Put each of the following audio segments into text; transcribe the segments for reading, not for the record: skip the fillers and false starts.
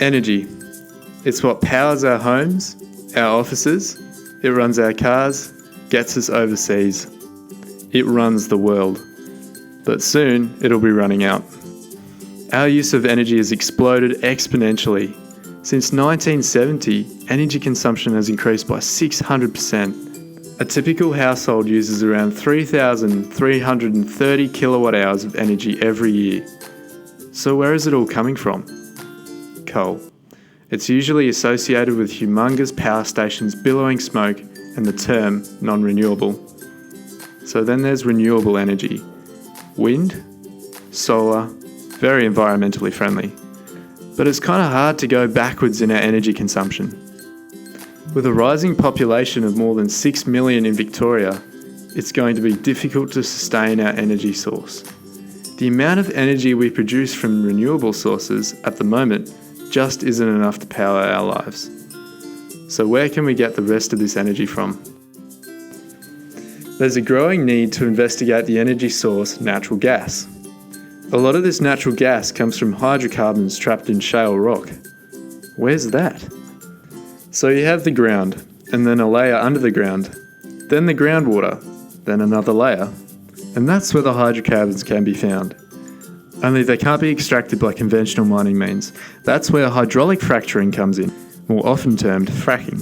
Energy. It's what powers our homes, our offices, it runs our cars, gets us overseas. It runs the world. But soon, it'll be running out. Our use of energy has exploded exponentially. Since 1970, energy consumption has increased by 600%. A typical household uses around 3,330 kilowatt hours of energy every year. So where is it all coming from? Coal. It's usually associated with humongous power stations billowing smoke and the term non-renewable. So then there's renewable energy. Wind, solar, very environmentally friendly. But it's kind of hard to go backwards in our energy consumption. With a rising population of more than 6 million in Victoria, it's going to be difficult to sustain our energy source. The amount of energy we produce from renewable sources at the moment just isn't enough to power our lives. So where can we get the rest of this energy from? There's a growing need to investigate the energy source, natural gas. A lot of this natural gas comes from hydrocarbons trapped in shale rock. Where's that? So you have the ground, and then a layer under the ground, then the groundwater, then another layer, and that's where the hydrocarbons can be found. Only they can't be extracted by conventional mining means. That's where hydraulic fracturing comes in, more often termed fracking.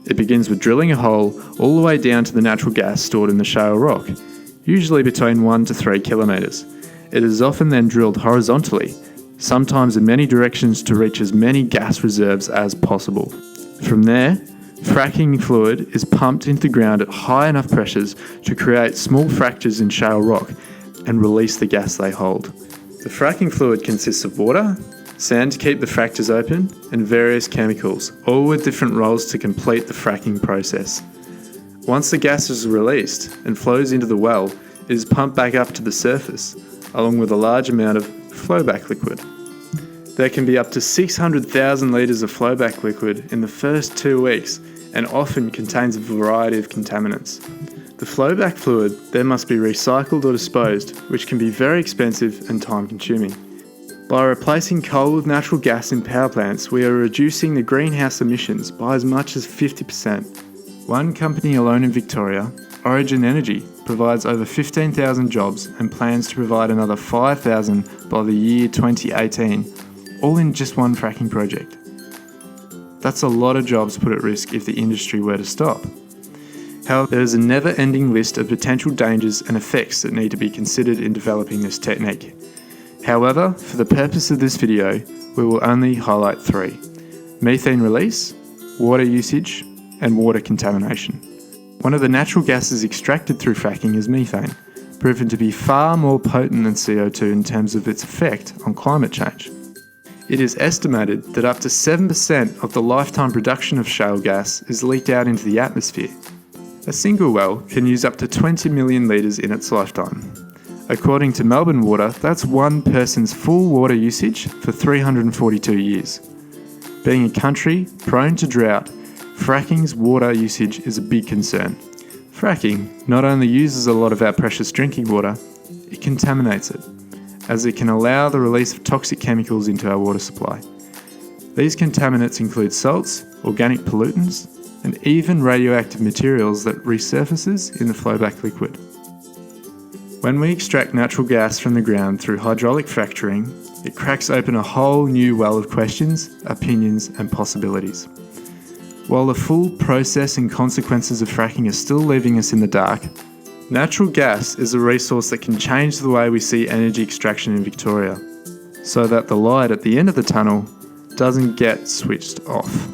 It begins with drilling a hole all the way down to the natural gas stored in the shale rock, usually between 1 to 3 kilometres. It is often then drilled horizontally, sometimes in many directions to reach as many gas reserves as possible. From there, fracking fluid is pumped into the ground at high enough pressures to create small fractures in shale rock and release the gas they hold. The fracking fluid consists of water, sand to keep the fractures open, and various chemicals, all with different roles to complete the fracking process. Once the gas is released and flows into the well, it is pumped back up to the surface, along with a large amount of flowback liquid. There can be up to 600,000 litres of flowback liquid in the first 2 weeks and often contains a variety of contaminants. The flowback fluid then must be recycled or disposed, which can be very expensive and time-consuming. By replacing coal with natural gas in power plants, we are reducing the greenhouse emissions by as much as 50%. One company alone in Victoria, Origin Energy, provides over 15,000 jobs and plans to provide another 5,000 by the year 2018, all in just one fracking project. That's a lot of jobs put at risk if the industry were to stop. However, there is a never-ending list of potential dangers and effects that need to be considered in developing this technique. However, for the purpose of this video, we will only highlight 3: methane release, water usage, and water contamination. One of the natural gases extracted through fracking is methane, proven to be far more potent than CO2 in terms of its effect on climate change. It is estimated that up to 7% of the lifetime production of shale gas is leaked out into the atmosphere. A single well can use up to 20 million litres in its lifetime. According to Melbourne Water, that's one person's full water usage for 342 years. Being a country prone to drought, fracking's water usage is a big concern. Fracking not only uses a lot of our precious drinking water, it contaminates it, as it can allow the release of toxic chemicals into our water supply. These contaminants include salts, organic pollutants, and even radioactive materials that resurfaces in the flowback liquid. When we extract natural gas from the ground through hydraulic fracturing, it cracks open a whole new well of questions, opinions, and possibilities. While the full process and consequences of fracking are still leaving us in the dark, natural gas is a resource that can change the way we see energy extraction in Victoria, so that the light at the end of the tunnel doesn't get switched off.